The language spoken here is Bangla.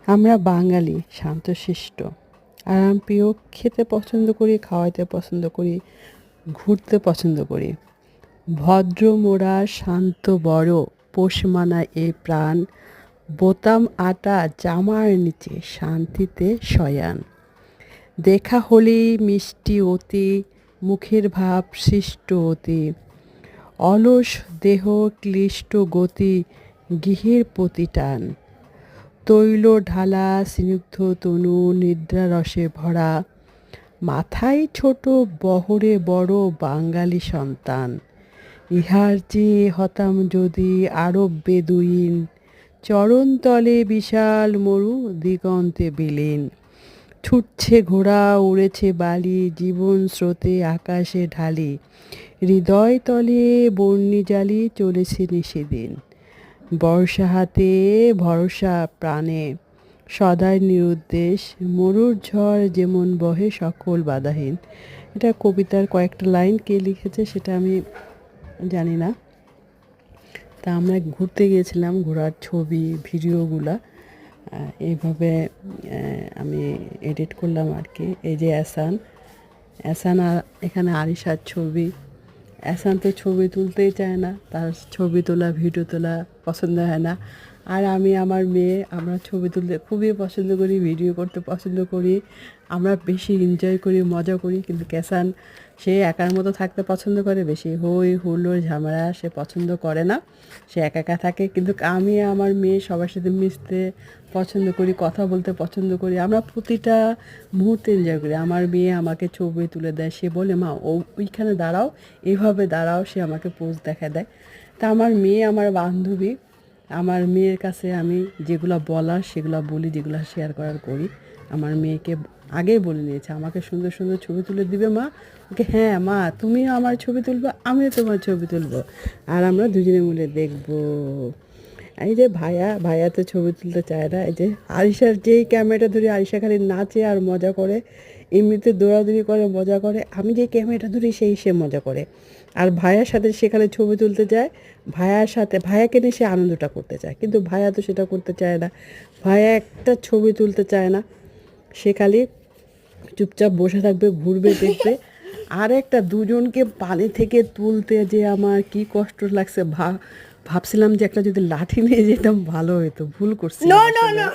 আমরা বাঙালি শান্তশিষ্ট, আরামপ্রিয়, খেতে পছন্দ করি, খাওয়াইতে পছন্দ করি, ঘুরতে পছন্দ করি। ভদ্র মোরা শান্ত বড়, পোষ মানায় এই প্রাণ, বোতাম আটা জামার নিচে শান্তিতে শয়ান। দেখা হলেই মিষ্টি অতি, মুখের ভাব সৃষ্ট অতি, অলস দেহ ক্লিষ্ট গতি, গৃহের প্রতি টান। তৈল ঢালা স্নিগ্ধ তনু নিদ্রারসে ভরা, মাথায় ছোট বহরে বড় বাঙালি সন্তান। ইহার চেয়ে হতাম যদি আরব বেদুইন, চরণতলে বিশাল মরু দিগন্তে বিলীন। ছুটছে ঘোড়া উড়েছে বালি, জীবন স্রোতে আকাশে ঢালি, হৃদয় তলে বর্ণি জালি চলেছে নিশিদিন। বর্ষা হাতে ভরসা প্রাণে, সদাই নিরুদ্দেশ, মরুর ঝড় যেমন বহে সকল বাধাহীন। এটা কবিতার কয়েকটা লাইন, কে লিখেছে সেটা আমি জানি না। তা আমরা ঘুরতে গিয়েছিলাম, ঘোরার ছবি ভিডিওগুলা এইভাবে আমি এডিট করলাম আর কি। এই যে এসান আর এখানে আরিশার ছবি। এসান তো ছবি তুলতেই চায় না, তার ছবি তোলা ভিডিও তোলা পছন্দ হয় না। আর আমি আমার মেয়ে, আমরা ছবি তুলতে খুবই পছন্দ করি, ভিডিও করতে পছন্দ করি, আমরা বেশি এনজয় করি, মজা করি। কিন্তু ক্যাসান সে একার মতো থাকতে পছন্দ করে, বেশি হই হুল্লোড় ঝামেলা সে পছন্দ করে না, সে একা একা থাকে। কিন্তু আমি আমার মেয়ে সবার সাথে মিশতে পছন্দ করি, কথা বলতে পছন্দ করি, আমরা প্রতিটা মুহূর্তে এনজয় করি। আমার মেয়ে আমাকে ছবি তুলে দেয়, সে বলে মা ওইখানে দাঁড়াও, এইভাবে দাঁড়াও, সে আমাকে পোজ দেখা দেয়। তা আমার মেয়ে আমার বান্ধবী, আমার মেয়ের কাছে আমি যেগুলো বলার সেগুলো বলি, যেগুলো শেয়ার করার করি। আমার মেয়েকে আগেই বলে নিয়েছে আমাকে সুন্দর সুন্দর ছবি তুলে দিবে মা। ওকে হ্যাঁ মা, তুমিও আমার ছবি তুলবো, আমিও তোমার ছবি তুলবো, আর আমরা দুজনে মিলে দেখবো। এই যে ভাইয়া তো ছবি তুলতে চায় না। এই যে আরিশার যেই ক্যামেরাটা ধরে আরিশা খালি নাচে আর মজা করে, এমনিতে দৌড়াদৌড়ি করে মজা করে। আমি যে ক্যামেরাটা ধরি সে মজা করে। আর ভাইয়ার সাথে সেখানে ছবি তুলতে যায়, ভাইয়াকে নিয়ে সে আনন্দটা করতে চায়, কিন্তু ভাইয়া তো সেটা করতে চায় না। ভাইয়া একটা ছবি তুলতে চায় না, সে খালি চুপচাপ বসে থাকবে, ঘুরবে, দেখবে। আর একটা দুজনকে পানি থেকে তুলতে যে আমার কি কষ্ট লাগছে, ভাবছিলাম যে একটা যদি লাঠি নিয়ে যেতাম ভালো হতো, ভুল করছি No, no, আসলে। no.